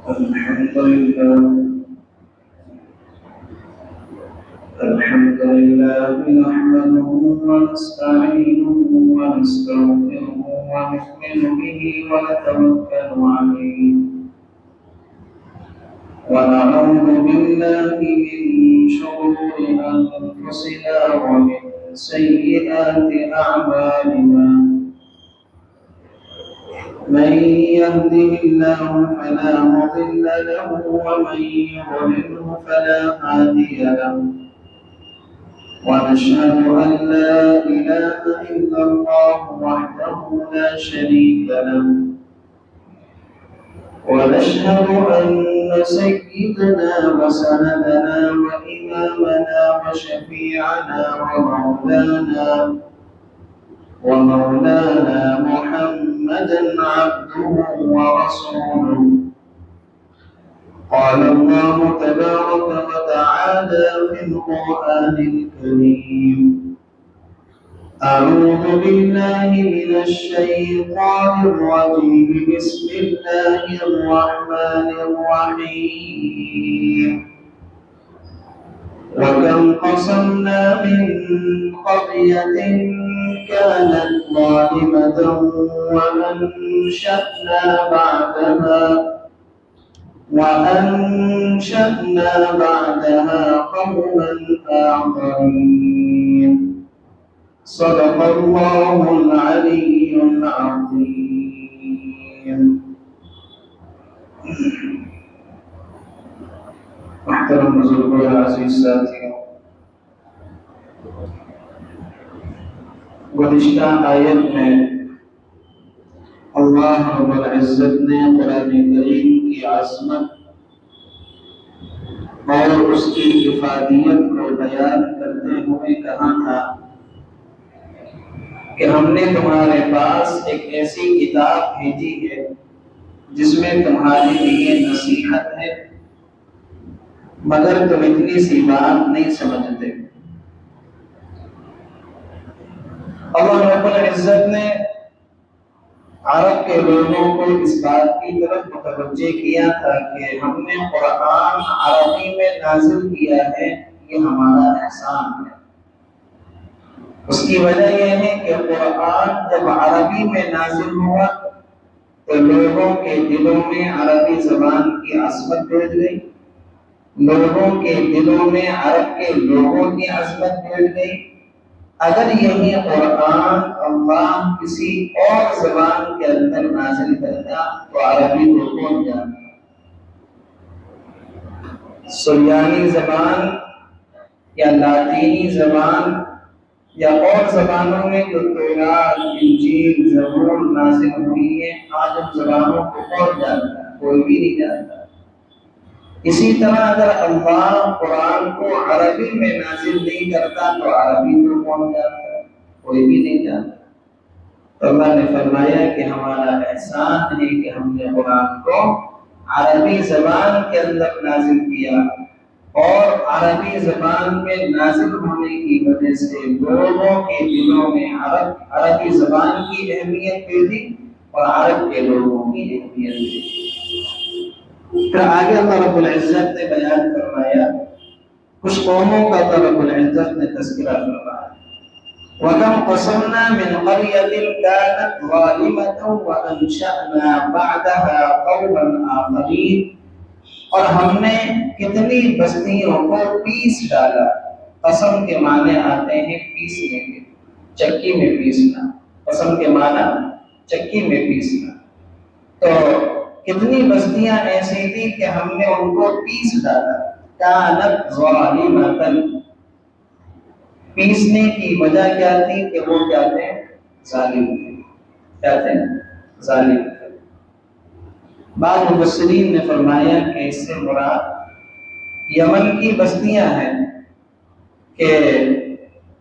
الحمد لله نحمده ونستعينه ونستغفره ونؤمن به ونتوكل عليه ونعوذ بالله من شرور أنفسنا ومن سيئات أعمالنا من يهده الله فلا مضل له ومن يضلله فلا هادي له ونشهد أن لا إله إلا الله وحده لا شريك له ونشهد أن سيدنا وسندنا وإمامنا وشفيعنا ومولانا محمدا عبده ورسوله. قال الله تبارك وتعالى في القرآن الكريم: أعوذ بالله من الشيطان الرجيم بسم الله الرحمن الرحيم وكم قصمنا من قرية كانت ظالمة وأنشأنا بعدها قوما آخرين. صدق الله العلي العظيم. محترم بزرگوں عزیز ساتھیوں، گزشتہ آیت میں اللہ رب العزت نے قرآن کریم کی عظمت اور اس کی افادیت کو بیان کرتے ہوئے کہا تھا کہ ہم نے تمہارے پاس ایک ایسی کتاب بھیجی ہے جس میں تمہارے لیے نصیحت ہے، مگر تم اتنی سی بات نہیں سمجھتے۔ اللہ رب العزت نے عرب کے لوگوں کو اس بات کی طرف متوجہ کیا تھا کہ ہم نے قرآن عربی میں نازل کیا ہے، یہ ہمارا احسان ہے۔ اس کی وجہ یہ ہے کہ قرآن جب عربی میں نازل ہوا تو لوگوں کے دلوں میں عربی زبان کی عظمت بیٹھ گئی، لوگوں کے دلوں میں عرب کے لوگوں کی عظمت بیٹھ گئی۔ اگر یہی قرآن اللہ کسی اور زبان کے اندر نازل کرتا تو عربی کو کون جانتا؟ سریانی زبان یا لاطینی زبان یا اور زبانوں میں جو تورات، انجیل، زبور نازل ہوئی ہے، آج ان زبانوں کو کون جانتا؟ کوئی بھی نہیں جانتا۔ اسی طرح اگر اللہ قرآن کو عربی میں نازل نہیں کرتا تو عربی کو کون جانتا؟ کوئی بھی نہیں جانتا۔ تو اللہ نے فرمایا کہ ہمارا احسان ہے کہ ہم نے قرآن کو عربی زبان کے اندر نازل کیا، اور عربی زبان میں نازل ہونے کی وجہ سے لوگوں کے دلوں میں عربی زبان کی اہمیت پیدا اور عرب کے لوگوں کی اہمیت پیدا۔ پھر آگے اللہ رب العزت نے بیان فرمایا، کچھ قوموں کا اللہ رب العزت نے تذکرہ فرمایا، وَكَمْ قَصَمْنَا مِنْ قَرْيَةٍ كَانَتْ ظَالِمَةً وَأَنشَأْنَا بَعْدَهَا قَوْمًا آخَرِينَ، اور ہم نے کتنی بستیوں کو پیس ڈالا۔ قسم کے معنی آتے ہیں پیسنے کے، چکی میں پیسنا۔ قسم کے معنی چکی میں پیسنا۔ تو کتنی بستیاں ایسی تھی کہ ہم نے ان کو پیس ڈالا۔ کانت ظالمۃ، پیسنے کی وجہ کیا تھی کہ وہ کیا تھے؟ ظالم تھے۔ کیا تھے؟ ظالم تھے۔ بعض مفسرین نے فرمایا کہ اس سے مراد یمن کی بستیاں ہیں کہ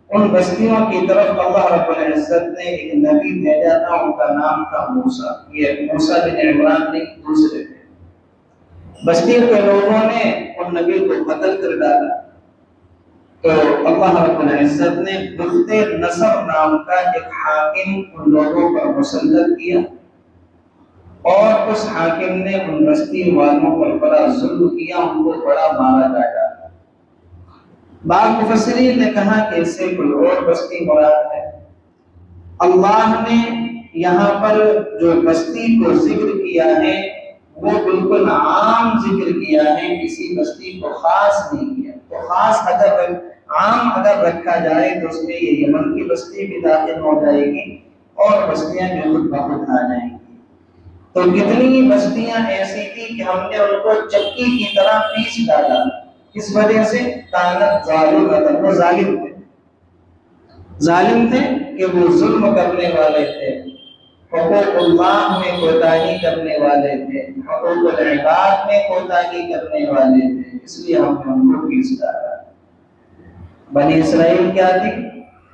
ان بستیوں کی طرف اللہ رب العزت نے ایک نبی بھیجا تھا، ان کا نام تھا موسیٰ۔ یہ موسیٰ بن عمران نہیں، دوسرے تھے۔ بستیوں کے لوگوں نے ان نبی کو قتل کر ڈالا، تو اللہ رب العزت نے بخت نصر نام کا ایک حاکم ان لوگوں پر مسلط کیا، اور اس حاکم نے ان بستی والوں پر بڑا ظلم کیا، ان کو بڑا مارا کاٹا۔ بعض مفسرین نے کہا کہ اس سے کوئی اور بستی مراد ہے۔ اللہ نے یہاں پر جو بستی کو ذکر کیا ہے وہ بالکل عام ذکر کیا ہے، کسی بستی کو خاص نہیں کیا۔ تو خاص اگر عام اگر رکھا جائے تو اس میں یہ یمن کی بستی بھی داخل ہو جائے گی اور بستیاں جو خود بخود آ جائیں گی۔ تو کتنی بستیاں ایسی تھی کہ ہم نے ان کو چکی کی طرح پیس ڈالا، کس وجہ سے؟ کانت ظالمۃ، وہ ظالم تھے، ظالم تھے کہ وہ ظلم کرنے والے تھے، حقوق اللہ میں کوتاہی کرنے والے تھے، حقوق العباد میں کوتاہی کرنے والے تھے، اس لیے ہم نے ان کو پیس ڈالا۔ بنی اسرائیل کیا تھی؟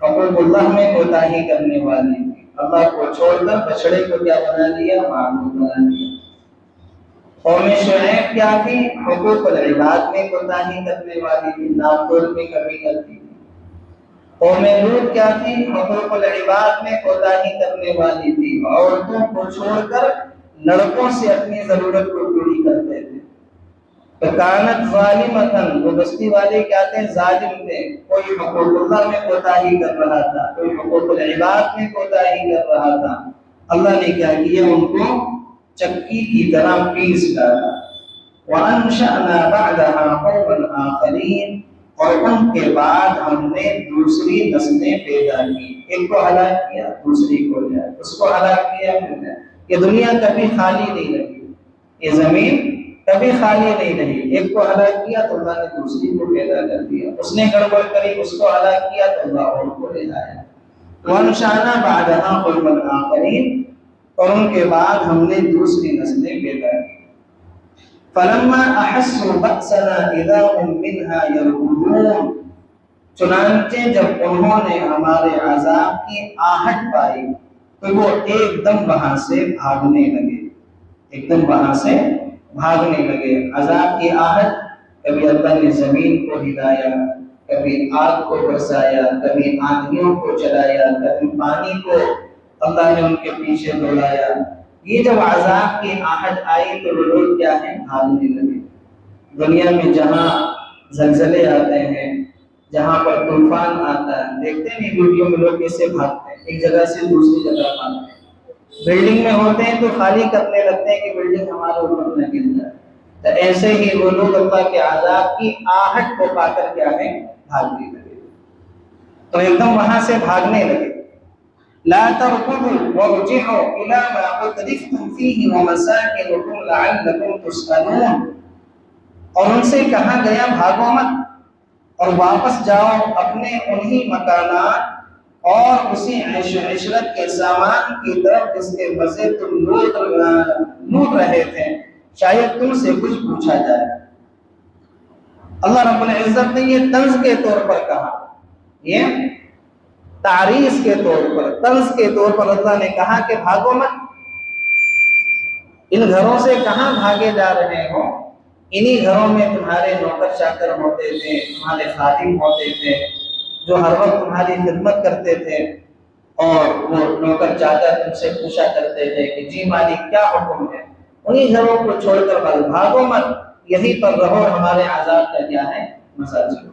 حقوق اللہ میں کوتاہی کرنے والی تھی، اللہ کو چھوڑ کر بچڑے کو کیا بنا لیا؟ معبود بنا لیا۔ قوم شعیب کیا تھی؟ حقوق العباد میں کوتاہی کرنے والی تھی، ناپ تول میں کمی کرتی تھی۔ قوم لوط کیا تھی؟ حقوق العباد میں کوتاہی کرنے والی تھی، عورتوں کو چھوڑ کر لڑکوں سے اپنی ضرورت کو پوری کرتے تھے۔ تو کانت ظالمتن، وہ بستی والے کیا تھے؟ ظالم تھے، کوئی حقوق اللہ میں کوتاہی کر رہا تھا، کوئی حقوق العباد میں کوتاہی کر رہا تھا۔ اللہ نے کیا کیا؟ ان کو چکی کی طرح پیس ڈالا۔ وَأَنشَأْنَا بَعْدَهَا قَوْمًا آخَرِينَ، اور ان کے بعد ہم نے دوسری نسلیں پیدا کی، ایک کو ہلاک کیا دوسری کو جائے، اس کو ہلاک کیا پھر جائے۔ یہ دنیا کبھی خالی نہیں رہی، یہ زمین کبھی خالی نہیں رہی، ایک کو ہلاک کیا تو اللہ نے دوسری کو پیدا کر دیا، اس نے گڑبڑ کری اس کو ہلاک کیا تو اللہ اور کو لے آیا۔ وَأَنشَأْنَا بَعْدَهَا قَوْمًا آخَرِينَ، اور ان کے بعد ہم نے دوسری نسلیں پیدا کی۔ فَلَمَّا أَحَسُّوا بَأْسَنَا إِذَا هُمْ مِنْهَا يَرْكُضُونَ، چنانچہ جب انہوں نے ہمارے عذاب کی آہٹ پائی تو وہ ایک دم وہاں سے بھاگنے لگے، ایک دم وہاں سے بھاگنے لگے۔ عذاب کی آہٹ، کبھی اللہ نے زمین کو ہلایا، کبھی آگ کو برسایا، کبھی آندھیوں کو چلایا، کبھی پانی کو اللہ نے ان کے پیچھے دوڑایا۔ یہ جب عذاب کی آہٹ آئی تو وہ لوگ کیا ہیں؟ بھاگنے لگے۔ دنیا میں جہاں زلزلے آتے ہیں، جہاں پر طوفان آتا ہے، دیکھتے ہیں ویڈیو میں لوگ کیسے بھاگتے ہیں، ایک جگہ سے دوسری جگہ بھاگتے ہیں۔ بلڈنگ میں ہوتے ہیں تو خالی کرنے لگتے ہیں کہ بلڈنگ ہمارے اوپر نہ گر جائے، تو ایسے ہی وہ لوگ اللہ کے عذاب کی آہٹ کو پا کر کیا ہے؟ بھاگنے لگے، تو ایک دم وہاں سے بھاگنے لگے۔ لا تركضوا وارجعوا الى ما اترفتم فيه ومساكنكم لعلكم تسألون، اور ان سے کہا گیا بھاگو مت اور واپس جاؤ اپنے انہی مکانات اور اسی عیش و عشرت کے سامان کی طرف جس کے مزے تم لوٹ رہے تھے، شاید تم سے کچھ پوچھا جائے۔ اللہ رب العزت نے یہ طنز کے طور پر کہا، یہ تعریض کے طور پر، طنز کے طور پر اللہ نے کہا کہ بھاگو مت، ان گھروں سے کہاں بھاگے جا رہے ہو؟ انہی گھروں میں تمہارے نوکر چاکر ہوتے تھے، تمہارے خادم ہوتے تھے، جو ہر وقت تمہاری خدمت کرتے تھے، اور وہ نوکر چاکر تم سے پوچھا کرتے تھے کہ جی مالک کیا حکم ہے؟ انہی گھروں کو چھوڑ کر بھاگو مت، یہیں پر رہو، ہمارے عذاب کا کیا ہے؟ مزہ چکھو۔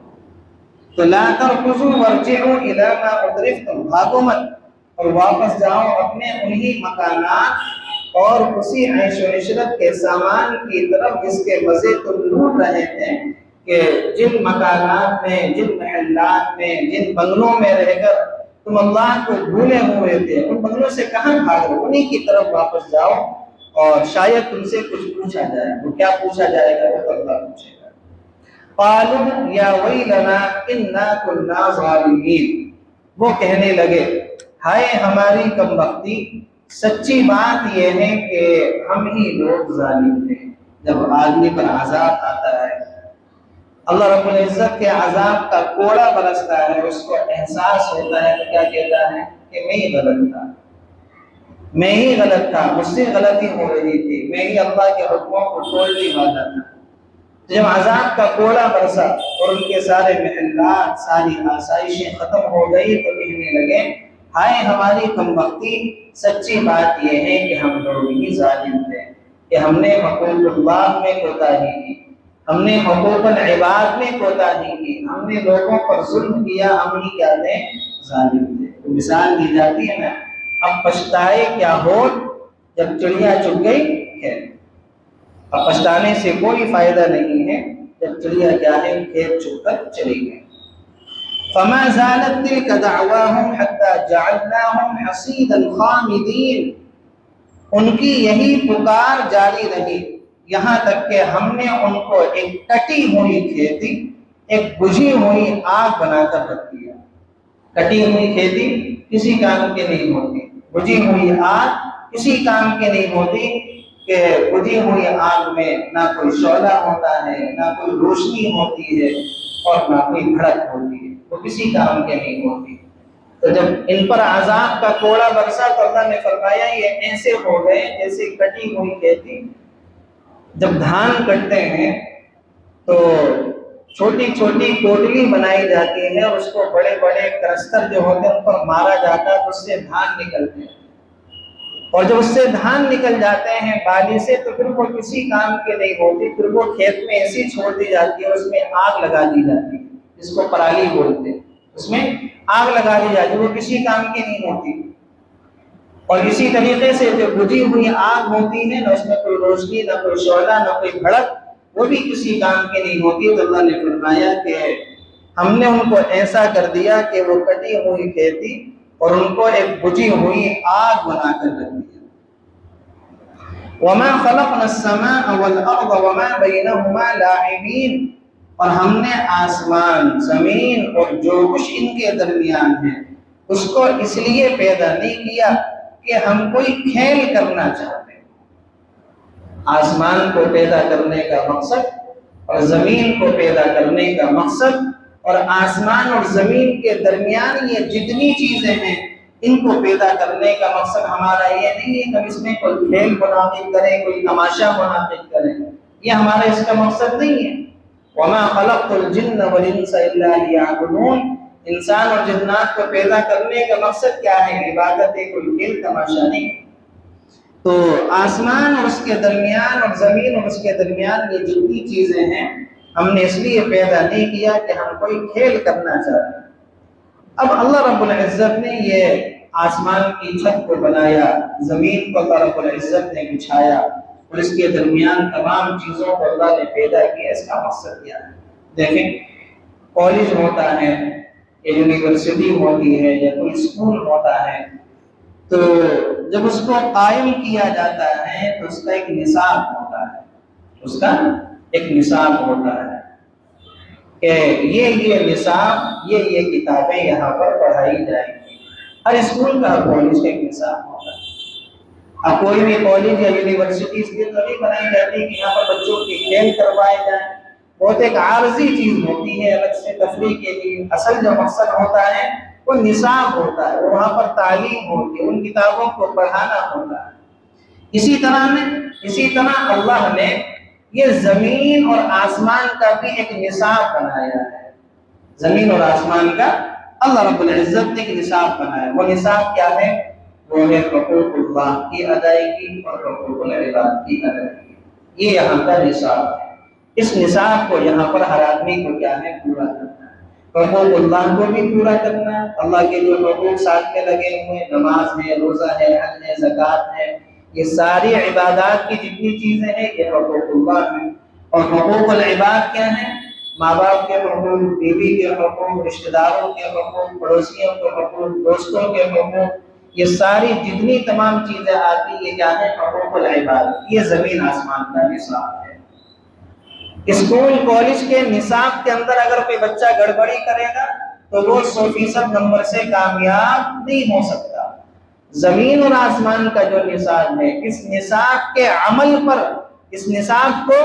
تو لا تركضوا وارجعوا الى ما اترفتم، بھاگو مت اور واپس جاؤ اپنے انہی مکانات اور اسی عیش و عشرت کے سامان کی طرف جس کے مزے تم لوٹ رہے تھے، کہ جن مکانات میں، جن محلات میں، جن بنگلوں میں رہ کر تم اللہ کو بھولے ہوئے تھے، ان بنگلوں سے کہاں بھاگ رہے، انہی کی طرف واپس جاؤ اور شاید تم سے کچھ پوچھا جائے۔ وہ کیا پوچھا جائے گا؟ وہ تو اللہ پوچھے گا۔ قالوا یا ویلنا انا کنا ظالمین، وہ کہنے لگے ہائے ہماری کم بختی، سچی بات یہ ہے کہ ہم ہی لوگ ظالم تھے۔ جب آدمی پر عذاب آتا ہے، اللہ رب العزت کے عذاب کا کوڑا برستا ہے، اس کو احساس ہوتا ہے تو کیا کہتا ہے کہ میں ہی غلط تھا، میں ہی غلط تھا، مجھ سے غلطی ہو رہی تھی، میں ہی اللہ کے حکموں کو توڑنے والا تھا۔ جب عذاب کا کوڑا برسا اور ان کے سارے محلات، ساری آسائشیں ختم ہو گئی تو کہنے لگے ہائے ہماری کم بختی، سچی بات یہ ہے کہ ہم لوگ ہی ظالم تھے، کہ ہم نے حقوق اللہ میں کوتاہی کی، ہم نے حقوق العباد میں کوتاہی کی، ہم نے لوگوں پر ظلم کیا، ہم ہی کیا تھے؟ ظالم تھے۔ تو مثال دی جاتی ہے نا، اب پچھتائے کیا ہو جب چڑیا چگ گئی کھیت۔ اب پچھتانے سے کوئی فائدہ نہیں ہے جب چڑیا کیا ہے؟ کھیت چگ کر چلی گئی۔ فما زالت تلك دعواهم حتى جعلناهم حصيدا خامدين، ان کی یہی پکار جاری رہی یہاں تک کہ ہم نے ان کو ایک کٹی ہوئی کھیتی، ایک بجھی ہوئی آگ بنا کر رکھ دیا۔ کٹی ہوئی کھیتی کسی کام کے نہیں ہوتی، بجھی ہوئی آگ کسی کام کے نہیں ہوتی، کہ بجھی ہوئی آگ میں نہ کوئی شعلہ ہوتا ہے، نہ کوئی روشنی ہوتی ہے، اور نہ کوئی بھڑک ہوتی ہے، وہ کسی کام کے نہیں ہوتی۔ تو جب ان پر عذاب کا کوڑا برسا تو اللہ نے فرمایا یہ ایسے ہو گئے جیسے کٹی ہوئی کھیتی۔ جب دھان کٹتے ہیں تو چھوٹی چھوٹی کوٹلی بنائی جاتی ہے، اور اس کو بڑے بڑے کرستر جو ہوتے ہیں ان پر مارا جاتا ہے تو اس سے دھان نکلتے ہیں، اور جب اس سے دھان نکل جاتے ہیں بالی سے تو پھر وہ کسی کام کے نہیں ہوتی، پھر وہ کھیت میں ایسی چھوڑ دی جاتی ہے، اس میں آگ لگا دی جاتی ہے، جس کو پرالی بولتے ہیں، اس میں آگ لگا دی جاتی ہے، وہ کسی کام کی نہیں ہوتی۔ اور اسی طریقے سے جو بجھی ہوئی آگ ہوتی ہے، نہ اس میں کوئی روشنی، نہ کوئی شعلہ، نہ کوئی بھڑک، وہ بھی کسی کام کی نہیں ہوتی۔ تو اللہ نے فرمایا کہ ہم نے ان کو ایسا کر دیا کہ وہ کٹی ہوئی کھیتی اور ان کو ایک بجھی ہوئی آگ بنا کر رکھ دیا۔ وَمَا خَلَقْنَا السَّمَاءَ وَالْأَرْضَ وَمَا بَيْنَهُمَا لَاعِبِينَ، اور ہم نے آسمان، زمین اور جو کچھ ان کے درمیان ہے اس کو اس لیے پیدا نہیں کیا کہ ہم کوئی کھیل کرنا چاہتے ہیں۔ آسمان کو پیدا کرنے کا مقصد اور زمین کو پیدا کرنے کا مقصد، اور آسمان اور زمین کے درمیان یہ جتنی چیزیں ہیں ان کو پیدا کرنے کا مقصد ہمارا یہ نہیں ہے کہ ہم اس میں کوئی کھیل منعقد کریں، کوئی تماشا منعقد کریں، یہ ہمارا اس کا مقصد نہیں ہے۔ وَمَا خَلَقْتُ الْجِنَّ وَالْإِنسَ إِلَّا لِيَعْبُدُونَ، انسان اور جنات کو پیدا کرنے کا مقصد کیا ہے؟ عبادت ہے، کوئی کھیل تماشا نہیں۔ تو آسمان اور اس کے درمیان اور زمین اور اس کے درمیان یہ جتنی چیزیں ہیں ہم نے اس لیے پیدا نہیں کیا کہ ہم کوئی کھیل کرنا چاہتے ہیں۔ اب اللہ رب العزت نے یہ آسمان کی چھت کو بنایا، زمین کو اللہ رب العزت نے بچھایا، اور اس کے درمیان تمام چیزوں کو اللہ نے پیدا کیا۔ اس کا مقصد کیا ہے؟ دیکھیں، کالج ہوتا ہے یا یونیورسٹی ہوتی ہے یا کوئی اسکول ہوتا ہے، تو جب اس کو قائم کیا جاتا ہے تو اس کا ایک نصاب ہوتا ہے، اس کا ایک نصاب ہوتا ہے کہ یہ نصاب، یہ کتابیں یہاں پر پڑھائی جائیں گی۔ ہر اسکول کا، ہر کالج کا ایک نصاب ہوتا ہے۔ اب کوئی بھی کالج یا یونیورسٹی اس لیے تو نہیں بنائی جاتی کہ یہاں پر بچوں کے کھیل کروائے جائیں، بہت ایک عارضی چیز ہوتی ہے الگ سے تفریح کے لیے۔ اصل جو مقصد ہوتا ہے وہ نصاب ہوتا ہے، وہاں پر تعلیم ہوتی ہے، ان کتابوں کو پڑھانا ہوتا ہے۔ اسی طرح اللہ نے یہ زمین اور آسمان کا بھی ایک نصاب بنایا ہے۔ زمین اور آسمان کا اللہ رب العزت نے ایک نصاب بنایا۔ وہ نصاب کیا ہے؟ وہ ہے حقوق اللہ کی ادائیگی اور حقوق العباد کی ادائیگی۔ یہ یہاں کا نصاب ہے۔ اس نصاب کو یہاں پر ہر آدمی کو کیا ہے؟ پورا کرنا ہے۔ حقوق اللہ کو بھی پورا کرنا ہے، اللہ کے جو حقوق ساتھ میں لگے ہوئے، نماز ہے، روزہ ہے، حج ہے، زکوٰۃ ہے، یہ ساری عبادات کی جتنی چیزیں ہیں یہ حقوق اللہ ہیں۔ اور حقوق العباد کیا ہیں؟ ماں باپ کے حقوق، بیوی کے حقوق، رشتہ داروں کے حقوق، پڑوسیوں کے حقوق، دوستوں کے حقوق، یہ ساری جتنی تمام چیزیں آتی یہ کیا ہے؟ حقوق العباد۔ یہ زمین آسمان کا نصاب ہے۔ اسکول کالج کے نصاب کے اندر اگر کوئی بچہ گڑبڑی کرے گا تو وہ 100% نمبر سے کامیاب نہیں ہو سکتا۔ زمین اور آسمان کا جو نصاب ہے، اس نصاب کے عمل پر، اس نصاب کو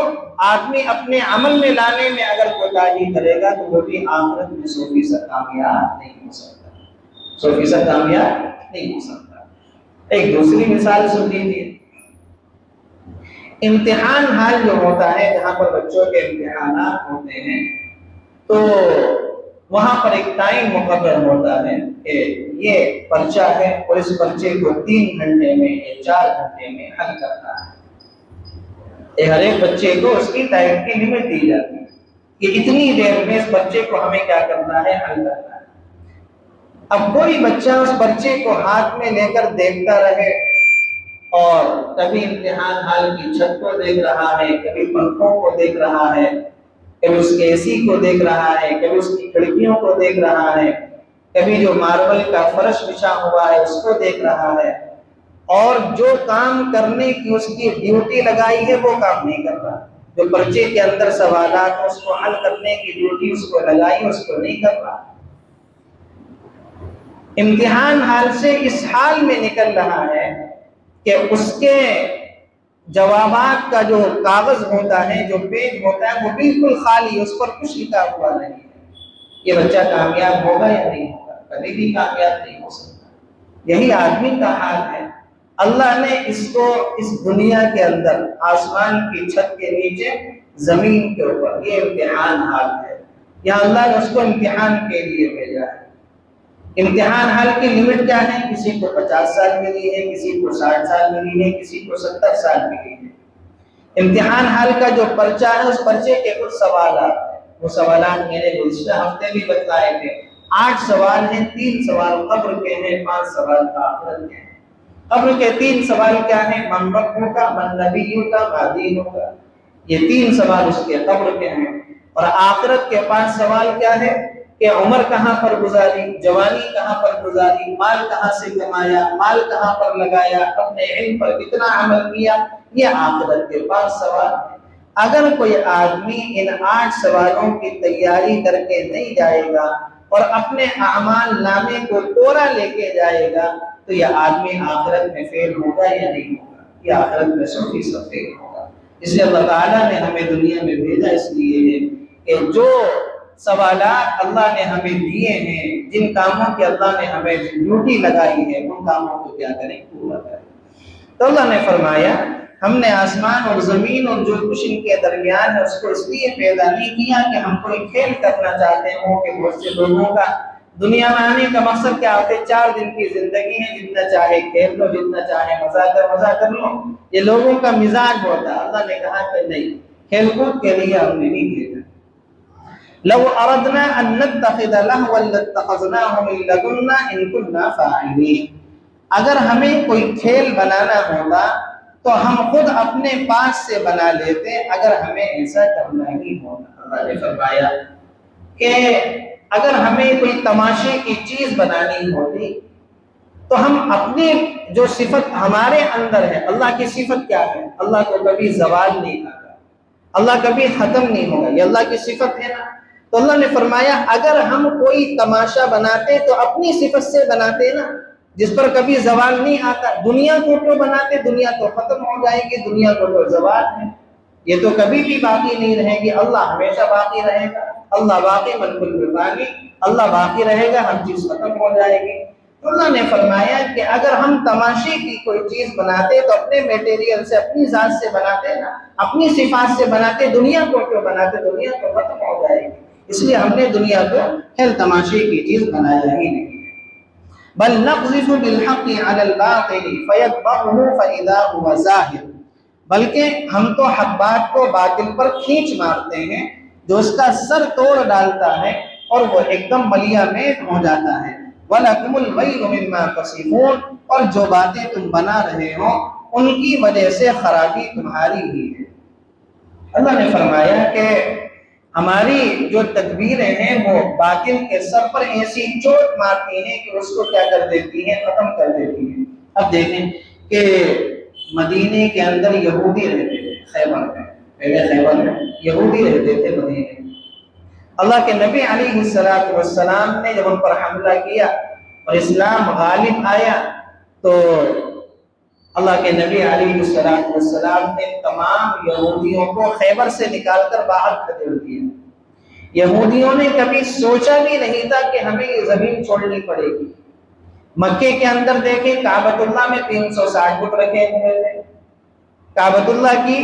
آدمی اپنے عمل میں لانے میں اگر کوتاہی کرے گا تو وہ بھی آخرت میں 100% کامیاب نہیں ہو سکتا، 100% کامیاب نہیں ہو سکتا۔ ایک دوسری مثال سن لیجیے۔ امتحان حال جو ہوتا ہے، جہاں پر بچوں کے امتحانات ہوتے ہیں، تو وہاں پر ایک ٹائم مقرر ہوتا ہے کہ یہ پرچہ ہے اور اس پرچے کو 3 گھنٹے میں یا 4 گھنٹے میں حل کرنا ہے۔ ہر ایک بچے کو اس کی ٹائم کی لمٹ دی جاتی ہے کہ اتنی دیر میں اس پرچے کو ہمیں کیا کرنا ہے، حل کرنا ہے۔ اب کوئی بچہ اس پرچے کو ہاتھ میں لے کر دیکھتا رہے اور کبھی امتحان ہال کی چھت کو دیکھ رہا ہے، کبھی پنکھوں کو دیکھ رہا ہے، کبھی اس کے اے سی کو دیکھ رہا ہے، کبھی اس کی کھڑکیوں کو دیکھ رہا ہے، کبھی جو ماربل کا فرش بچھا ہوا ہے اس کو دیکھ رہا ہے، اور جو کام کرنے کی اس کی ڈیوٹی لگائی ہے وہ کام نہیں کر رہا، جو پرچے کے اندر سوالات اس کو حل کرنے کی ڈیوٹی اس کو لگائی اس کو نہیں کر رہا، امتحان حال سے اس حال میں نکل رہا ہے کہ اس کے جوابات کا جو کاغذ ہوتا ہے، جو پیج ہوتا ہے، وہ بالکل خالی، اس پر کچھ لکھا ہوا نہیں ہے۔ یہ بچہ کامیاب ہوگا یا نہیں ہوگا؟ کبھی بھی کامیاب نہیں ہو سکتا۔ یہی آدمی کا حال ہے۔ اللہ نے اس کو اس دنیا کے اندر، آسمان کی چھت کے نیچے، زمین کے اوپر، یہ امتحان حال ہے۔ یہاں اللہ نے اس کو امتحان کے لیے بھیجا ہے۔ امتحان حال کی لمٹ کیا ہے؟ کسی کو 50 سال ملی ہے، کسی کو 60 سال ملی ہے، کسی کو 70 سال ملی ہے۔ امتحان حال کا جو پرچہ ہے، اس پرچے کے کچھ سوالات ہیں، وہ سوالات میں نے گزشتہ ہفتے بھی بتلائے تھے۔ 8 سوال ہیں، 3 سوال قبر کے ہیں، 5 سوال آخرت کے ہیں۔ قبر کے 3 سوال کیا ہیں؟ من ربک کا، من نبیک کا، ما دینک کا۔ یہ 3 سوال اس کے قبر کے ہیں۔ اور آخرت کے 5 سوال کیا ہے کہ عمر کہاں پر گزاری، جوانی کہاں پر گزاری، مال کہاں سے کمایا، مال کہاں پر لگایا، اپنے علم پر کتنا عمل کیا۔ یہ آخرت کے 5 سوال ہیں۔ اگر کوئی آدمی ان 8 سوالوں کی تیاری کر کے نہیں جائے گا اور اپنے اعمال نامے کو کوڑا لے کے جائے گا تو یہ آدمی آخرت میں فیل ہوگا یا نہیں ہوگا؟ یہ آخرت میں 100% فیل ہوگا۔ اس لیے اللہ تعالیٰ نے ہمیں دنیا میں بھیجا اس لیے ہے کہ جو سوالات اللہ نے ہمیں دیے ہیں، جن کاموں کی اللہ نے ہمیں ڈیوٹی لگائی ہے، ان کاموں کو کیا کریں؟ پورا کریں۔ تو اللہ نے فرمایا ہم نے آسمان اور زمین اور جو کچھ ان کے درمیان ہے اس کو اس لیے پیدا نہیں کیا کہ ہم کوئی کھیل کرنا چاہتے ہوں کہ بہت سے لوگوں کا دنیا میں آنے کا مقصد کیا ہوتا ہے؟ 4 دن کی زندگی ہے، جتنا چاہے کھیل لو، جتنا چاہے مزہ کر لو، یہ لوگوں کا مزاج ہوتا ہے۔ اللہ نے کہا کہ نہیں، کھیل کود کے لیے ہم نے نہیں بھیجا۔ لو اردنا ان نتخذ لهوا لاتخذناه من لدنا ان كنا فاعلين۔ اگر ہمیں کوئی کھیل بنانا ہوتا تو ہم خود اپنے پاس سے بنا لیتے، اگر ہمیں ایسا کرنا ہی ہوتا۔ اللہ نے فرمایا کہ اگر ہمیں کوئی تماشے کی چیز بنانی ہوتی تو ہم اپنی جو صفت ہمارے اندر ہے، اللہ کی صفت کیا ہے؟ اللہ کو کبھی زوال نہیں آتا، اللہ کبھی ختم نہیں ہوگا، یہ اللہ کی صفت ہے نا۔ تو اللہ نے فرمایا اگر ہم کوئی تماشا بناتے تو اپنی صفت سے بناتے نا، جس پر کبھی زوال نہیں آتا۔ دنیا کو کیوں بناتے؟ دنیا تو ختم ہو جائے گی، دنیا کو تو زوال ہے، یہ تو کبھی بھی باقی نہیں رہے گی۔ اللہ ہمیشہ باقی رہے گا، اللہ باقی من کل فانی، اللہ باقی رہے گا، ہر چیز ختم ہو جائے گی۔ تو اللہ نے فرمایا کہ اگر ہم تماشے کی کوئی چیز بناتے تو اپنے میٹیریل سے، اپنی ذات سے بناتے نا، اپنی صفات سے بناتے، دنیا کو کیوں بناتے؟ دنیا تو ختم ہو جائے گی، اس لیے ہم نے دنیا کو کھیل تماشے کی چیز بنایا ہی نہیں۔ بل نقذف بالحق على الباطل فيدمغه فاذا هو زاهق، بلکہ ہم تو حق بات کو باطل پر کھینچ مارتے ہیں جو اس کا سر توڑ ڈالتا ہے اور وہ ایک دم ملیا میٹ ہو جاتا ہے۔ وَلَكُمُ الْوَيْلُ مِمَّا تَصِفُونَ، اور جو باتیں تم بنا رہے ہو ان کی وجہ سے خرابی تمہاری ہی ہے۔ اللہ نے فرمایا کہ ہماری جو تدبیریں ہیں وہ باطل کے سر پر ایسی چوٹ مارتی ہیں کہ اس کو کیا کر دیتی ہیں؟ ختم کر دیتی ہیں۔ اب دیکھیں کہ مدینے کے اندر یہودی رہتے تھے، خیبر میں، پہلے خیبر میں یہودی رہتے تھے مدینے میں۔ اللہ کے نبی علیہ السلام نے جب ان پر حملہ کیا اور اسلام غالب آیا تو اللہ کے نبی علیہ السلام نے تمام یہودیوں کو خیبر سے نکال کر باہر کھڑے دیا۔ یہودیوں نے کبھی سوچا بھی نہیں تھا کہ ہمیں یہ زمین چھوڑنی پڑے گی۔ مکے کے اندر دیکھیں کعبۃ اللہ میں 360 بت رکھے ہوئے تھے، کعبۃ اللہ کی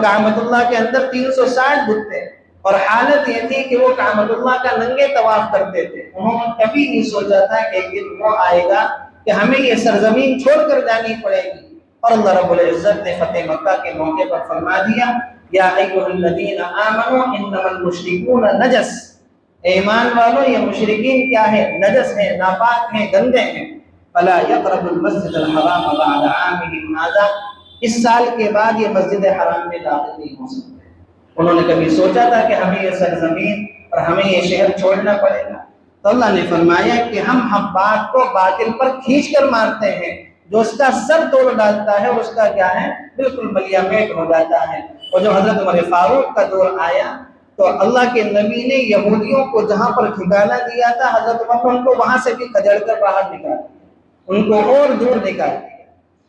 کعبۃ اللہ کے اندر 360 بت تھے، اور حالت یہ تھی کہ وہ کعبۃ اللہ کا ننگے طواف کرتے تھے. انہوں نے کبھی نہیں سوچا تھا کہ ایک دن وہ آئے گا کہ ہمیں یہ سرزمین چھوڑ کر جانی پڑے گی. اور اللہ رب العزت نے فتح مکہ کے موقع پر فرما دیا یا ایھا الذین آمنوا انما المشرکون نجس، ایمان والو یہ مشرکین کیا ہے؟ نجس ہیں، ناپاک ہیں، گندے ہیں. فلا یقربوا المسجد الحرام بعد عامهم هذا، اس سال کے بعد یہ مسجد حرام میں داخل نہیں ہو سکتے. انہوں نے کبھی سوچا تھا کہ ہمیں یہ سرزمین اور ہمیں یہ شہر چھوڑنا پڑے گا؟ تو اللہ نے فرمایا کہ ہم بات کو باطل پر کھینچ کر مارتے ہیں، جو اس کا سر توڑ ڈالتا ہے اس کا کیا ہے؟ بالکل ملیا میٹ ہو جاتا ہے. اور جو حضرت عمر فاروق کا دور آیا تو اللہ کے نبی نے یہودیوں کو جہاں پر ٹھکانہ دیا تھا، حضرت عمر نے ان کو وہاں سے بھی کھجڑ کر باہر نکال دیا، ان کو اور دور نکال دیا.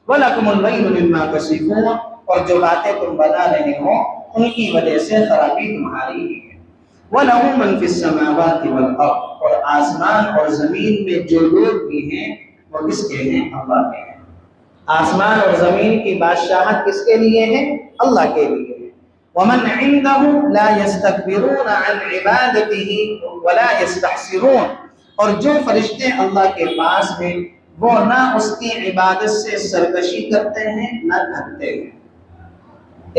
وَلَكُمُ اللَّيْلُ مِمَّا تَصِفُونَ، اور جو باتیں تم بنا رہے ہو ان کی وجہ سے خرابی تمہاری ہی ہے. وَلَهُ مَنْ فِي السَّمَاوَاتِ وَالْأَرْضِ، اور آسمان اور زمین میں جو لوگ بھی ہیں وہ کس کے ہیں؟ اللہ کے ہیں. آسمان اور زمین کی بادشاہت کس کے لیے ہے؟ اللہ کے لیے ہے. وَمَنْ عِنْدَهُ لَا يَسْتَكْبِرُونَ عَنْ عِبَادَتِهِ وَلَا يَسْتَحْسِرُونَ، اور جو فرشتے اللہ کے پاس ہیں وہ نہ اس کی عبادت سے سرکشی کرتے ہیں نہ تھکتے ہیں.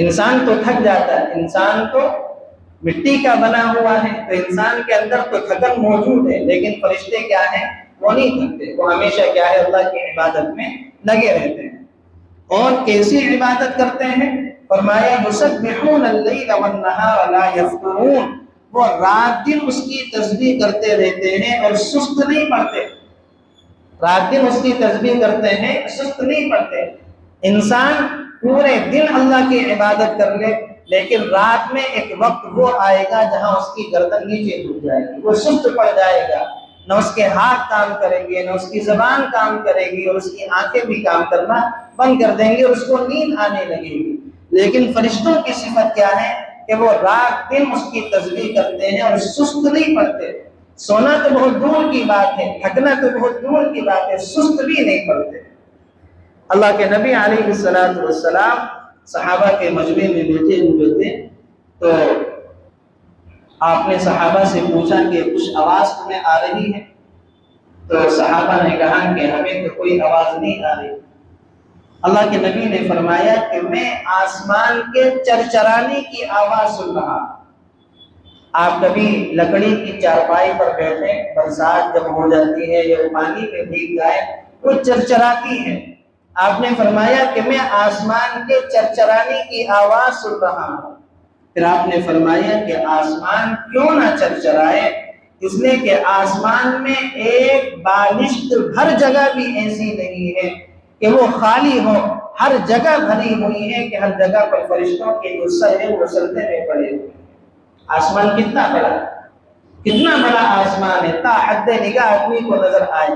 انسان تو تھک جاتا ہے، انسان تو مٹی کا بنا ہوا ہے تو انسان کے اندر تو تھکن موجود ہے، لیکن فرشتے کیا ہیں؟ وہ نہیں تھکتے، وہ ہمیشہ کیا ہے؟ اللہ کی عبادت میں لگے رہتے ہیں. اور کیسی عبادت کرتے ہیں؟ فرمایا یسبحون اللیل والنہار لا یفترون، وہ رات دن اس کی تسبیح کرتے رہتے ہیں اور سست نہیں پڑتے. رات دن اس کی تسبیح کرتے ہیں، سست نہیں پڑتے. انسان پورے دن اللہ کی عبادت کر لے لیکن رات میں ایک وقت وہ آئے گا جہاں اس کی گردن نیچے جھک جائے گی، وہ سست پڑ جائے گا، نہ اس کے ہاتھ کام کریں گے، نہ اس کی زبان کام کرے گی، اور اس کی آنکھیں بھی کام کرنا بند کر دیں گے اور اس کو نیند آنے لگے گی. لیکن فرشتوں کی صفت کیا ہے کہ وہ رات دن اس کی تسبیح کرتے ہیں اور سست نہیں پڑتے. سونا تو بہت دور کی بات ہے، تھکنا تو بہت دور کی بات ہے، سست بھی نہیں پڑتے. اللہ کے نبی علیہ السلام صحابہ کے مجمع میں بیٹھے ہوئے تھے تو آپ نے صحابہ سے پوچھا کہ کچھ آواز تمہیں آ رہی ہے؟ تو صحابہ نے کہا کہ ہمیں تو کوئی آواز نہیں آ رہی. اللہ کے نبی نے فرمایا کہ میں آسمان کے چرچرانے کی آواز سن رہا. آپ کبھی لکڑی کی چارپائی پر بیٹھے، برسات جب ہو جاتی ہے یا پانی میں بھیگ جائے وہ چرچراتی ہے. آپ نے فرمایا کہ میں آسمان کے چرچرانے کی آواز سن رہا ہوں. پھر آپ نے فرمایا کہ آسمان کیوں نہ چرچرائے؟ اس لیے کہ آسمان میں ایک بالشت ہر جگہ بھی ایسی نہیں ہے کہ وہ خالی ہو، ہر جگہ بھری ہوئی ہے کہ ہر جگہ پر فرشتوں کے جو سر ہیں وہ سجدے میں پڑے ہوئے. آسمان کتنا بڑا، کتنا بڑا آسمان ہے، تا حد نگاہ آدمی کو نظر آئے.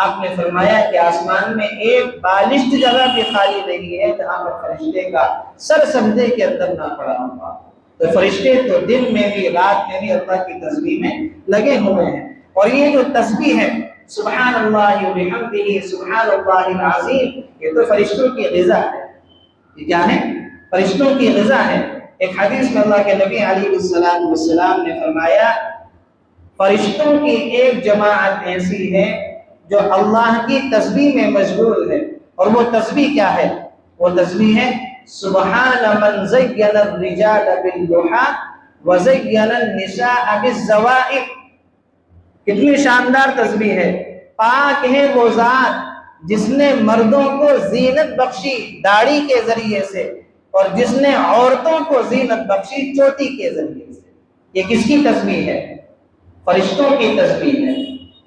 آپ نے فرمایا کہ آسمان میں ایک بالشت جگہ بھی خالی نہیں ہے جہاں پر فرشتے کا سر سجدے کے اندر نہ پڑا ہوگا. تو فرشتے تو دن میں بھی رات میں بھی اللہ کی تسبیح میں لگے ہوئے ہیں. اور یہ جو تسبیح ہے سبحان اللہ وبحمدہ سبحان اللہ العظیم، یہ تو فرشتوں کی غذا ہے. یہ کیا ہے؟ فرشتوں کی غذا ہے. ایک حدیث میں اللہ کے نبی علیہ السلام نے فرمایا فرشتوں کی ایک جماعت ایسی ہے جو اللہ کی تسبیح میں مشغول ہے. اور وہ تسبیح کیا ہے؟ وہ تسبیح ہے سبحان من زین الرجال بالضحى وزین النساء بالزوائق. کتنی شاندار تسبیح ہے. پاک ہے وہ ذات جس نے مردوں کو زینت بخشی داڑھی کے ذریعے سے اور جس نے عورتوں کو زینت بخشی چوٹی کے ذریعے سے. یہ کس کی تسبیح ہے؟ فرشتوں کی تسبیح ہے.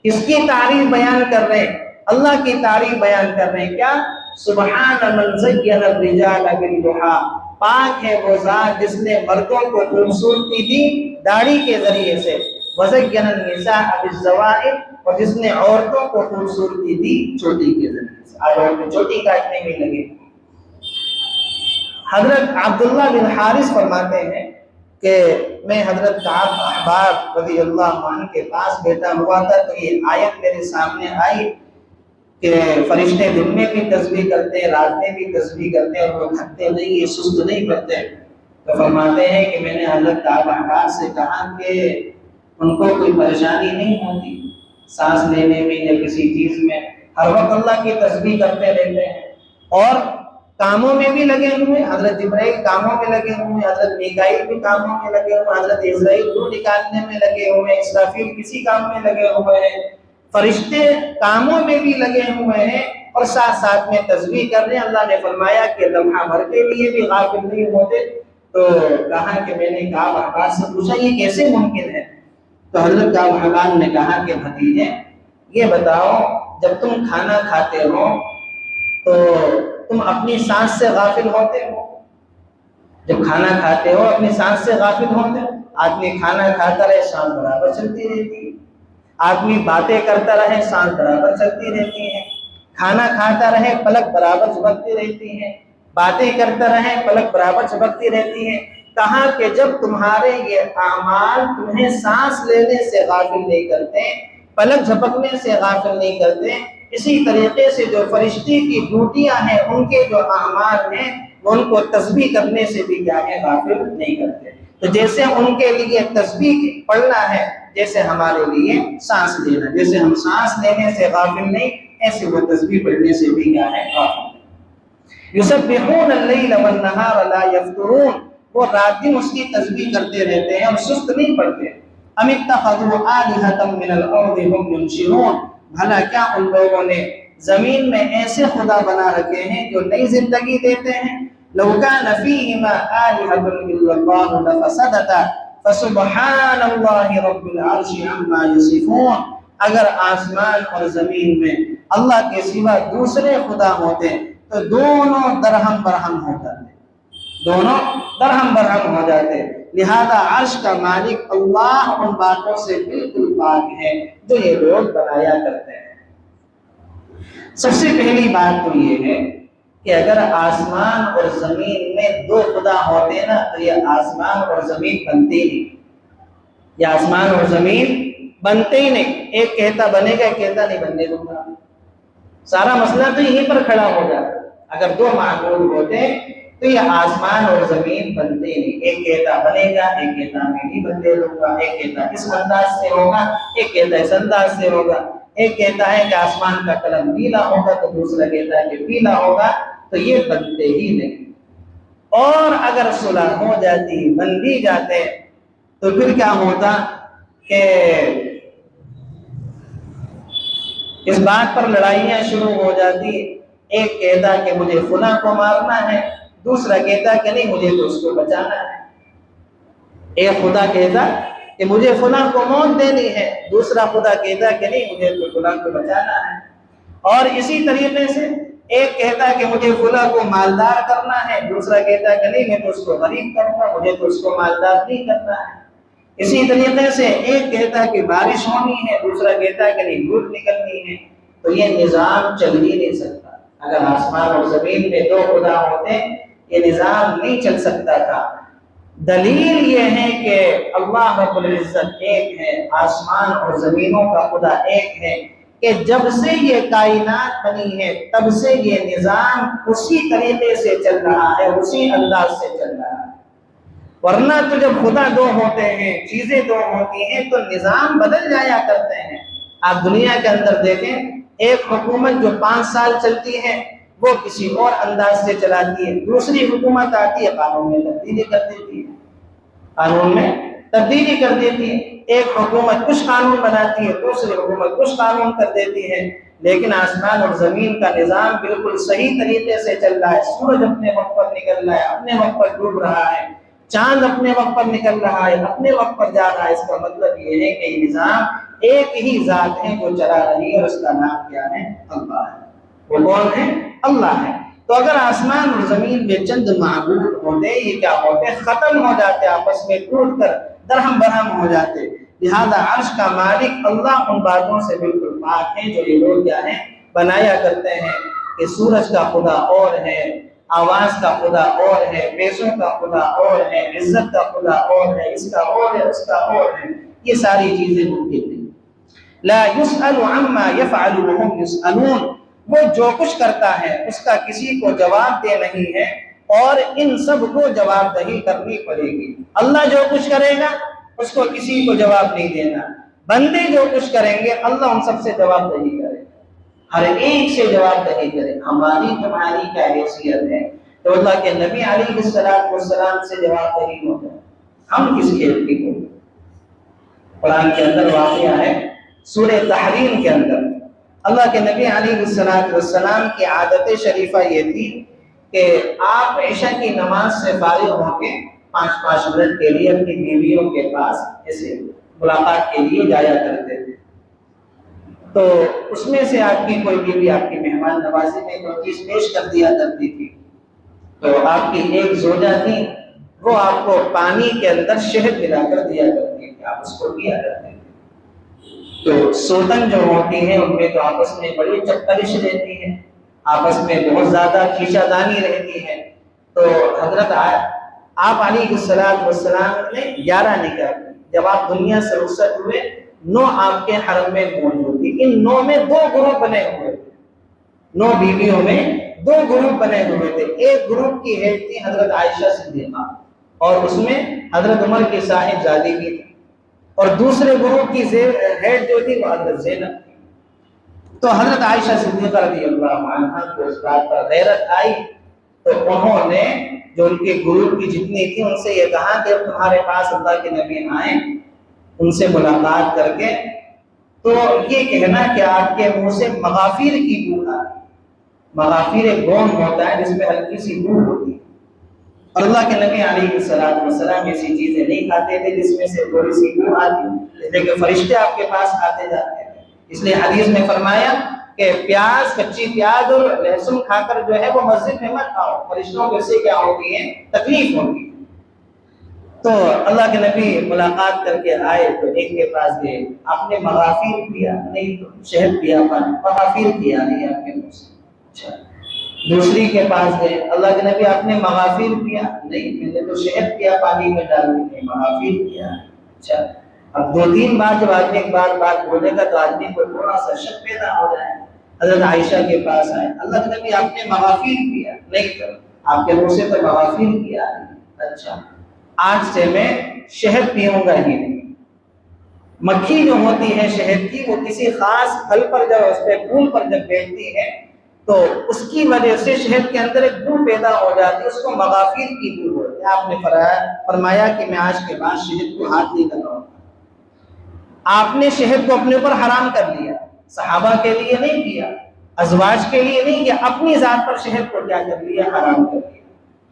کس کی تعریف بیان کر رہے ہیں؟ اللہ کی تعریف بیان کر رہے ہیں. کیا؟ سبحان من زین الرجال بالضحى، پاک ہے وہ ذات جس نے مردوں کو خوبصورتی دی داڑھی کے ذریعے سے، وزین النساء بالزوائق، اور جس نے عورتوں کو خوبصورتی دی چوٹی کے ذریعے سے. آج عورتیں چوٹی کاٹنے میں لگے. حضرت عبداللہ بن حارث فرماتے ہیں کہ میں حضرت کعب احبار رضی اللہ عنہ کے پاس بیٹھا ہوا تھا تو یہ آیت میرے سامنے آئی کہ فرشتے دن میں بھی تسبیح کرتے ہیں، رات میں بھی تسبیح کرتے ہیں اور وہ تھکتے نہیں، یہ سست نہیں پڑتے. تو فرماتے ہیں کہ میں نے حضرت کعب احبار سے کہا کہ ان کو کوئی پریشانی نہیں ہوتی سانس لینے میں یا کسی چیز میں، ہر وقت اللہ کی تسبیح کرتے رہتے ہیں اور کاموں میں بھی لگے ہوئے، حضرت جبرائیل کاموں میں لگے ہوئے، حضرت میکائیل بھی کاموں میں لگے ہوئے، حضرت اسرائیل روح نکالنے میں لگے ہوئے، اسرافیل کسی کام میں لگے ہوئے ہیں، فرشتے کاموں میں بھی لگے ہوئے ہیں اور ساتھ ساتھ میں تسبیح کر رہے ہیں۔ اللہ نے فرمایا کہ لمحہ بھر کے لیے بھی غافل نہیں ہوتے۔ تو کہا کہ میں نے کعب احبار سے پوچھا یہ کیسے ممکن ہے؟ تو حضرت کعب احبار نے کہا کہ بھتیجے یہ بتاؤ، جب تم کھانا کھاتے ہو تو تم اپنی سانس سے غافل ہوتے ہو؟ جب کھانا کھاتے ہو اپنی سانس سے غافل ہوتے ہو؟ آدمی کھانا کھاتا رہے سانس برابر چلتی رہتی ہے، آدمی باتیں کرتا رہے سانس برابر چلتی رہتی ہے، کھانا کھاتا رہے پلک برابر جھپکتی رہتی ہے، باتیں کرتا رہے پلک برابر جھپکتی رہتی ہے۔ کہا کہ جب تمہارے یہ اعمال تمہیں سانس لینے سے غافل نہیں کرتے، پلک جھپکنے سے غافل نہیں کرتے، اسی طریقے سے جو فرشتے کی ڈیوٹیاں ہیں ان کے جو اعمال ہیں وہ ان کو تسبیح کرنے سے بھی کیا ہے غافل نہیں کرتے۔ تو جیسے ان کے لیے تسبیح پڑھنا ہے جیسے ہمارے لیے سانس لینا، جیسے ہم سانس لینے سے غافل نہیں ایسے وہ تسبیح پڑھنے سے بھی کیا ہے غافل۔ یسبحون اللیل والنہار لا یفترون، وہ رات دن اس کی تسبیح کرتے رہتے ہیں اور سست نہیں پڑتے۔ ام اتخذوا آلہۃ من الارض هم ینشرون، بھلا کیا ان لوگوں نے زمین میں ایسے خدا بنا رکھے ہیں جو نئی زندگی دیتے ہیں؟ لو کان فیہما آلہۃ الا اللہ لفسدتا فسبحان اللہ رب العرش عما یصفون، اگر آسمان اور زمین میں اللہ کے سوا دوسرے خدا ہوتے تو دونوں درہم برہم ہو جاتے، دونوں درہم برہم ہو جاتے۔ لہذا عرش کا مالک اللہ ان باتوں سے بالکل پاک ہے جو یہ لوگ بنایا کرتے ہیں۔ سب سے پہلی بات تو یہ ہے کہ اگر آسمان اور زمین میں دو خدا ہوتے نا تو یہ آسمان اور زمین بنتے ہی نہیں، یہ آسمان اور زمین بنتے ہی نہیں۔ ایک کہتا بنے گا، ایک کہتا نہیں بننے دوں گا، سارا مسئلہ تو یہیں پر کھڑا ہو جاتا۔ اگر دو معبود ہوتے تو یہ آسمان اور زمین بنتے نہیں، ایک کہتا بنے گا، ایک کہتا میں نہیں بننے دوں گا، ایک کہتا اس انداز سے ہوگا، ایک کہتا اس انداز سے ہوگا، ایک کہتا ہے کہ آسمان کا قلم نیلا ہوگا تو دوسرا کہتا ہے کہ پیلا ہوگا، تو یہ بنتے ہی نہیں۔ اور اگر صلح ہو جاتی، بن بھی جاتے تو پھر کیا ہوتا کہ اس بات پر لڑائیاں شروع ہو جاتی، ایک کہتا کہ مجھے فلاں کو مارنا ہے، دوسرا کہتا کہ نہیں مجھے تو اس کو بچانا ہے۔ ایک خدا کہتا کہ مجھے فلاں کو موت دینی ہے، دوسرا خدا کہتا کہ نہیں مجھے تو فلاں کو بچانا ہے۔ اور اسی طریقے سے ایک کہتا کہ مجھے فلاں کو مالدار کرنا ہے، دوسرا کہتا کہ نہیں میں تو اس کو غریب کروں گا، مجھے تو اس کو مالدار نہیں کرنا ہے۔ اسی طریقے سے ایک کہتا کہ بارش ہونی ہے، دوسرا کہتا کہ نہیں دھوپ نکلنی ہے۔ تو یہ نظام چل ہی نہیں سکتا۔ اگر آسمان اور زمین میں دو خدا ہوتے یہ نظام نہیں چل سکتا تھا۔ دلیل یہ ہے کہ اللہ رب العزت ایک ہے، آسمان اور زمینوں کا خدا ایک ہے، کہ جب سے یہ کائنات بنی ہے تب سے یہ نظام اسی طریقے سے چل رہا ہے، اسی انداز سے چل رہا ہے۔ ورنہ تو جب خدا دو ہوتے ہیں، چیزیں دو ہوتی ہیں تو نظام بدل جایا کرتے ہیں۔ آپ دنیا کے اندر دیکھیں، ایک حکومت جو 5 سال چلتی ہے وہ کسی اور انداز سے چلاتی ہے، دوسری حکومت آتی ہے قانون میں تبدیلی کر دیتی ہے، قانون میں تبدیلی کر دیتی ہے۔ ایک حکومت کچھ قانون بناتی ہے، دوسری حکومت کچھ قانون کر دیتی ہے، لیکن آسمان اور زمین کا نظام بالکل صحیح طریقے سے چل رہا ہے۔ سورج اپنے وقت پر نکل رہا ہے، اپنے وقت پر ڈوب رہا ہے، چاند اپنے وقت پر نکل رہا ہے، اپنے وقت پر جا رہا ہے۔ اس کا مطلب یہ ہے کہ یہ نظام ایک ہی ذات ہے جو چلا رہی ہے، اور اس کا نام کیا ہے؟ اللہ ہے۔ وہ کون ہے؟ اللہ ہے۔ تو اگر آسمان اور زمین میں چند معبود ہوتے یہ کیا ہوتے؟ ختم ہو جاتے، آپس میں ٹوٹ کر درہم برہم ہو جاتے۔ لہذا عرش کا مالک اللہ ان باتوں سے بالکل پاک ہے جو یہ لوگ کیا ہیں بنایا کرتے ہیں کہ سورج کا خدا اور ہے، آواز کا خدا اور ہے، پیسوں کا خدا اور ہے، عزت کا خدا اور ہے، اس کا اور ہے، اس کا اور ہے۔ یہ ساری چیزیں ممکن نہیں۔ لا يسأل عما يفعل وهم يسألون، وہ جو کچھ کرتا ہے اس کا کسی کو جواب دہ نہیں ہے اور ان سب کو جواب دہی کرنی پڑے گی۔ اللہ جو کچھ کرے گا اس کو کسی کو جواب نہیں دینا، بندے جو کچھ کریں گے اللہ ان سب سے جواب دہی کرے گا، ہر ایک سے جواب دہی کرے۔ ہماری تمہاری کیا حیثیت ہے تو اللہ کے نبی علیہ السلام سے جواب دہی ہوتا ہے، ہم کس کھیل کی کو؟ قرآن کے اندر واقعہ ہے سورہ تحریم کے اندر، اللہ کے نبی علیہ السلام کی عادت شریفہ یہ تھی کہ آپ عشاء کی نماز سے فارغ ہو کے 5 منٹ کے لیے اپنی بیویوں کے پاس ایسے ملاقات کے لیے جایا کرتے تھے۔ تو اس میں سے آپ کی کوئی بیوی آپ کی مہمان نوازی میں کوئی چیز پیش کر دیا کرتی تھی، تو آپ کی ایک زوجہ تھی، وہ آپ کو پانی کے اندر شہد ملا کر دیا کرتی تھی، آپ اس کو پیا کرتے تھے۔ تو سوتن جو ہوتی ہیں ان میں تو آپس میں بڑی چپترش رہتی ہے، آپس میں بہت زیادہ کھینچا دانی رہتی ہے۔ تو حضرت آپ علیہ السلام نے 11 نکاح کی، جب آپ دنیا سے رخصت ہوئے 9 آپ کے حرم میں موجود تھی، ان 9 میں 2 گروپ بنے ہوئے تھے، 9 بیویوں میں 2 گروپ بنے ہوئے تھے۔ ایک گروپ کی ہیڈ تھی حضرت عائشہ صدیقہ اور اس میں حضرت عمر کی صاحبزادی بھی تھی، اور دوسرے گروپ کی ہیڈ جو تھی وہ حضرت زینب تھی۔ تو حضرت عائشہ صدیقہ رضی اللہ عنہا کو اس بات پر غیرت آئی، تو انہوں نے جو ان کے گروپ کی جتنی تھی ان سے یہ کہا کہ اب تمہارے پاس اللہ کے نبی آئیں، ان سے ملاقات کر کے تو یہ کہنا کہ آپ کے منہ سے مغافیر کی بو آ رہی ہے۔ مغافیر ایک گون ہوتا ہے جس میں ہلکی سی بو ہوتی ہے، اور اللہ کے نبی علیہ السلام ایسی چیزیں نہیں کھاتے تھے جس میں سے تھوڑی سی بو آتی، جیسے کہ فرشتے آپ کے پاس آتے جاتے ہیں۔ اس لیے حدیث میں فرمایا کہ پیاز، کچی پیاز اور لہسن کھا کر جو ہے وہ مسجد میں مت آؤ، فرشتوں کو اس سے کیا ہوتی ہے، تکلیف ہوتی ہے۔ تو اللہ کے نبی ملاقات کر کے آئے تو ایک کے پاس گئے، آپ نے مغافیر پیا؟ نہیں، تو شہد پیا، مغافیر پیا نہیں آپ کے منہ سے۔ اچھا، دوسری کے پاس گئے، اللہ کے نبی آپ نے مغافیر پیا؟ نہیں، میں نے تو شہد پیا پانی میں ڈال کے، مغافیر پیا۔ اچھا، اب 2-3 بار جب آدمی ایک بار بات بولے گا تو آدمی کو تھوڑا سا شک پیدا ہو جائے۔ حضرت عائشہ کے پاس آئے، اللہ کے نبی آپ نے مغافیر پیا؟ نہیں، تو آپ کے منہ سے تو مغافیر پیا۔ اچھا، آج سے میں شہد پیوں گا ہی نہیں۔ مکھی جو ہوتی ہے شہد کی، وہ کسی خاص پھل پر جب اس پہ پھول پر جب بیٹھتی ہے تو اس کی وجہ سے شہد کے اندر ایک بو پیدا ہو جاتی ہے، اس کو مغافیر کی بو ہوتی ہے۔ آپ نے فرمایا کہ میں آج کے بعد شہد کو ہاتھ نہیں لگاؤں گا۔ آپ نے شہد کو اپنے اوپر حرام کر لیا، صحابہ کے لیے نہیں کیا، ازواج کے لیے نہیں کیا، اپنی ذات پر شہد کو کیا کر لیا، حرام کر لیا۔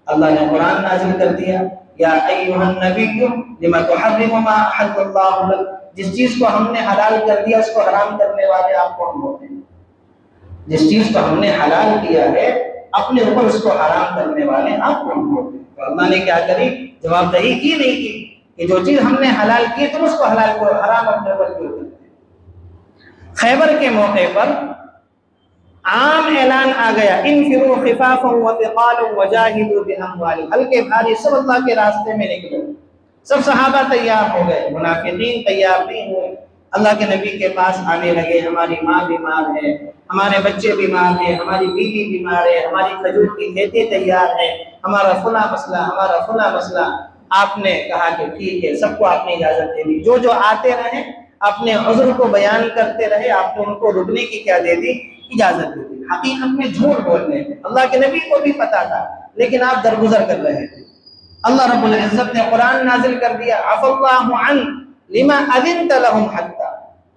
اللہ نے قرآن نازل کر دیا، یا ایھا النبی لما تحرم ما احل اللہ لک، جس چیز کو ہم نے حلال کر دیا اس کو حرام کرنے والے آپ کون ہوتے ہیں؟ جس چیز کو ہم نے حلال کیا ہے اپنے اوپر اس کو حرام کرنے والے آپ کون ہوتے ہیں؟ تو اللہ نے کیا کری، جواب دہی کی نہیں کی کہ جو چیز ہم نے حلال کی تم اس کو حلال کو حرام اپنے اوپر کیوں کرتے ہیں؟ خیبر کے موقع پر عام اعلان آ گیا، انفروا خفافا وثقالا وجاہدوا باموالکم، ہلکے بھاری سب اللہ کے راستے میں نکلو۔ سب صحابہ تیار ہو گئے، منافقین تیار نہیں ہوئے، اللہ کے نبی کے پاس آنے لگے، ہماری ماں بیمار ہے، ہمارے بچے بیمار ہیں، ہماری بیوی بیمار ہے، ہماری کھجور کی کھیتی تیار ہے، ہمارا فلاں مسئلہ، ہمارا فلاں مسئلہ۔ آپ نے کہا کہ ٹھیک ہے، سب کو آپ نے اجازت دے دی، جو جو آتے رہے اپنے عذر کو بیان کرتے رہے، آپ نے ان کو رکنے کی کیا دے دی، اجازت دے دی۔ حقیقت میں جھوٹ بول رہے تھے، اللہ کے نبی کو بھی پتا تھا لیکن آپ درگزر کر رہے تھے۔ اللہ رب العزت نے قرآن نازل کر دیا، عفا اللہ عنک لما اذنت لهم حتی،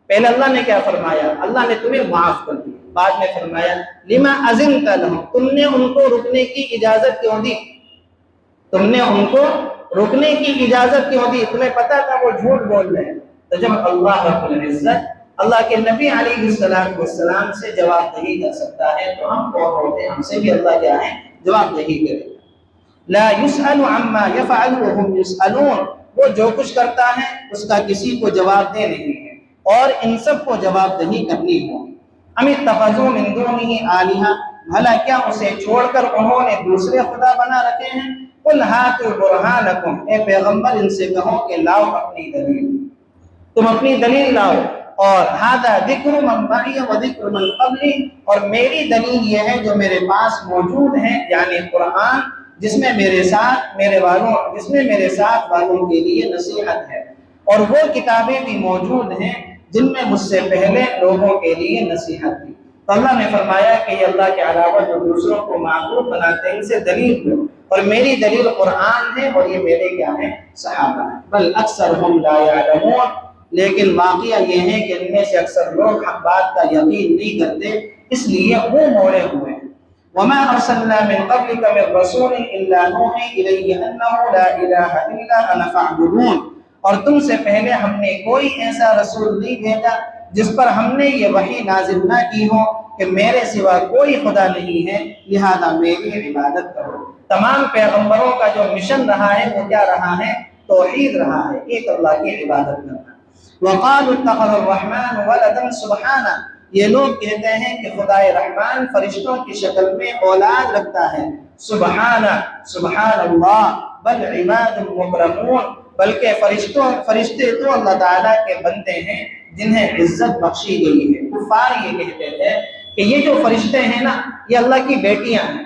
پہلے اللہ نے کیا فرمایا، اللہ نے تمہیں معاف کر دیا، بعد میں فرمایا لما اذنت لهم، تم نے ان کو رکنے کی اجازت کیوں دی، تم نے ان کو رکنے کی اجازت کیوں دی، تمہیں پتا تھا وہ جھوٹ بول رہے ہیں۔ تو جب اللہ رب العزت اللہ کے نبی علیہ السلام سے جواب دہی کر سکتا ہے تو ہم کون ہوتے ہیں، ہم سے بھی اللہ کیا ہے، جواب دہی کرے۔ لا يسأل عما يفعل وهم يسألون، وہ جو کچھ کرتا ہے اس کا کسی کو جواب دہ نہیں ہے، اور ان سب کو جواب دہی کرنی ہوگی۔ ام اتخذوا من دونه آلہہ، بھلا کیا اسے چھوڑ کر انہوں نے دوسرے خدا بنا رکھے ہیں۔ قل ہاتوا برہانکم، اے پیغمبر ان سے کہو کہ لاؤ اپنی دلیل، تم اپنی دلیل لاؤ۔ اور ھذا ذکر من معی وذکر من قبلی، اور میری دلیل یہ ہے جو میرے پاس موجود ہے، یعنی قرآن جس میں میرے ساتھ والوں کے لیے نصیحت ہے، اور وہ کتابیں بھی موجود ہیں جن میں مجھ سے پہلے لوگوں کے لیے نصیحت تھی۔ تو اللہ نے فرمایا کہ یہ اللہ کے علاوہ جو دوسروں کو معبود بناتے ہیں ان سے دلیل دو، اور میری دلیل قرآن ہے اور یہ میرے کیا ہیں؟ صحابہ ہیں۔ بل اکثرهم لا یعلمون، لیکن واقعہ یہ ہے کہ ان میں سے اکثر لوگ حق بات کا یقین نہیں کرتے، اس لیے وہ موڑے ہوئے ہیں۔ وما ارسلنا من قبلك من رسول الا نوحي اليه انه لا اله الا انا فاعبدون، اور تم سے پہلے ہم نے کوئی ایسا رسول نہیں بھیجا جس پر ہم نے یہ وحی نازل نہ کی ہو کہ میرے سوا کوئی خدا نہیں ہے، لہذا میری عبادت کرو۔ تمام پیغمبروں کا جو مشن رہا ہے وہ کیا رہا ہے؟ توحید رہا ہے، ایک اللہ کی عبادت کرنا۔ وقالوا اتخذ الرحمن ولدا سبحانہ، یہ لوگ کہتے ہیں کہ خدائے رحمان فرشتوں کی شکل میں اولاد رکھتا ہے۔ سبحانہ، سبحان اللہ، بل عباد مکرمون، بلکہ فرشتے تو اللہ تعالیٰ کے بندے ہیں جنہیں عزت بخشی گئی ہے۔ کفار یہ کہتے تھے کہ یہ جو فرشتے ہیں نا یہ اللہ کی بیٹیاں ہیں،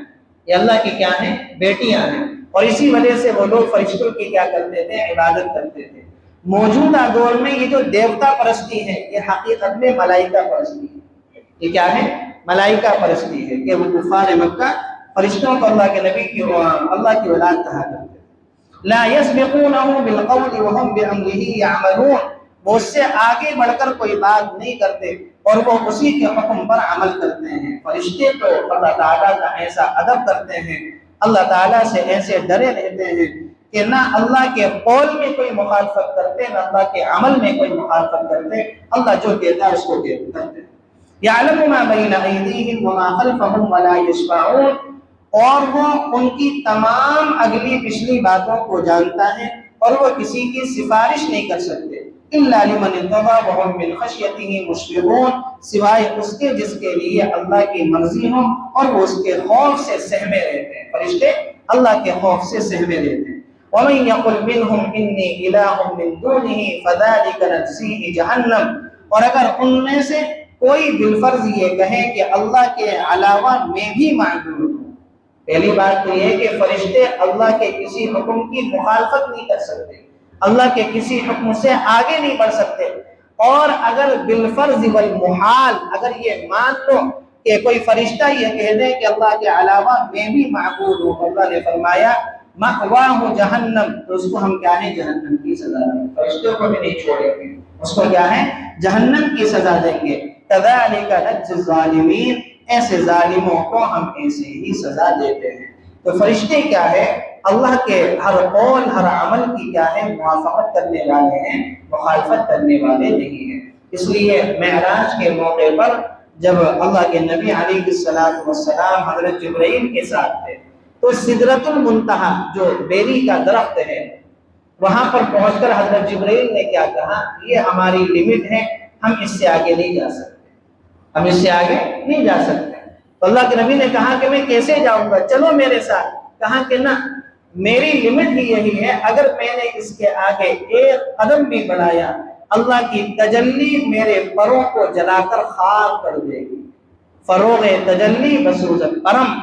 یہ اللہ کی کیا ہیں؟ بیٹیاں ہیں، اور اسی وجہ سے وہ لوگ فرشتوں کی کیا کرتے تھے؟ عبادت کرتے تھے۔ موجودہ دور میں یہ جو دیوتا پرستی ہے یہ حقیقت میں ملائکہ پرستی ہے۔ یہ کیا ہے؟ ملائکہ پرستی ہے کہ وہ کفار مکہ فرشتوں کو اللہ کے نبی کی اللہ کی اولاد کہا کرتے تھے۔ لا يسبقونه بالقول وهم بأمره يعملون، وہ اس سے آگے بڑھ کر کوئی بات نہیں کرتے اور وہ اسی کے حکم پر عمل کرتے ہیں۔ فرشتے تو اللہ تعالیٰ کا ایسا ادب کرتے ہیں، اللہ تعالیٰ سے ایسے ڈرے رہتے ہیں کہ نہ اللہ کے قول میں کوئی مخالفت کرتے، نہ اللہ کے عمل میں کوئی مخالفت کرتے، اللہ جو کہتا ہے اس کو کرتے۔ یعلم ما بین ایدیہم وما خلفہم ولا یشفعون، اور وہ ان کی تمام اگلی پچھلی باتوں کو جانتا ہے اور وہ کسی کی سفارش نہیں کر سکتے۔ الا لمن ارتضى وهم من خشیتہ مشفقون، سوائے اس کے جس کے لیے اللہ کی مرضی ہو اور وہ اس کے خوف سے سہمے رہتے ہیں۔ فرشتے اللہ کے خوف سے سہمے رہتے ہیں۔ ومن يقل منهم انی الہ من دونہ فذلک نجزیہ جہنم، اور اگر ان میں سے کوئی بالفرض یہ کہے کہ اللہ کے علاوہ میں بھی معبود ہوں، پہلی بات تو یہ کہ فرشتے اللہ کے کسی حکم کی مخالفت نہیں کر سکتے، اللہ کے کسی حکم سے آگے نہیں بڑھ سکتے، اور اگر بالفرض والمحال اگر یہ مان لو کہ کوئی فرشتہ یہ کہہ دے کہ اللہ کے علاوہ میں بھی معبود ہوں، اللہ نے فرمایا مأواہ جہنم، تو اس کو ہم کیا ہے؟ جہنم کی سزا دیں گے، فرشتوں کو بھی نہیں چھوڑیں گے، اس کو کیا ہے؟ جہنم کی سزا دیں گے۔ کذالک نجزی الظالمین، ایسے ظالموں کو ہم ایسے ہی سزا دیتے ہیں۔ تو فرشتے کیا ہے؟ اللہ کے ہر قول ہر عمل کی کیا ہے؟ موافقت کرنے والے ہیں، مخالفت کرنے والے نہیں ہیں۔ اس لیے معراج کے موقع پر جب اللہ کے نبی علیہ السلام حضرت جبرائیل کے ساتھ تھے تو سدرۃ المنتہا جو بیری کا درخت ہے وہاں پر پہنچ کر حضرت جبرائیل نے کیا کہا؟ یہ ہماری لمٹ ہے، ہم اس سے آگے نہیں جا سکتے، ہم اس سے آگے نہیں جا سکتے۔ تو اللہ کے نبی نے کہا کہ میں کیسے جاؤں گا؟ چلو میرے ساتھ۔ کہا کہ نہ، میری لمٹ ہی یہی ہے، اگر میں نے اس کے آگے ایک قدم بھی بڑھایا اللہ کی تجلی میرے پروں کو جلا کر خاک کر دے گی۔ فروغ تجلی بسوز پرم،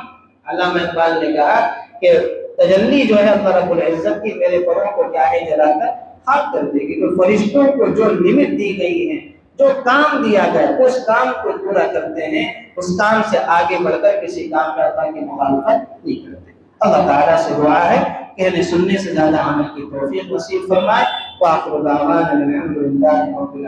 علامہ اقبال نے کہا کہ تجلی جو ہے اللہ رب العزت کی میرے پروں کو کیا ہے؟ جلا کر خاک کر دے گی۔ تو فرشتوں کو جو لمٹ دی گئی ہے، جو کام دیا گیا اس کام کو پورا کرتے ہیں، اس کام سے آگے بڑھ کر کسی کام میں اللہ کی مخالفت نہیں کرتے۔ اللہ تعالیٰ سے دعا ہے کہ ہمیں سننے سے زیادہ عمل کی توفیق نصیب فرمائے۔ وآخر دعوانا الحمد للہ رب العالمین۔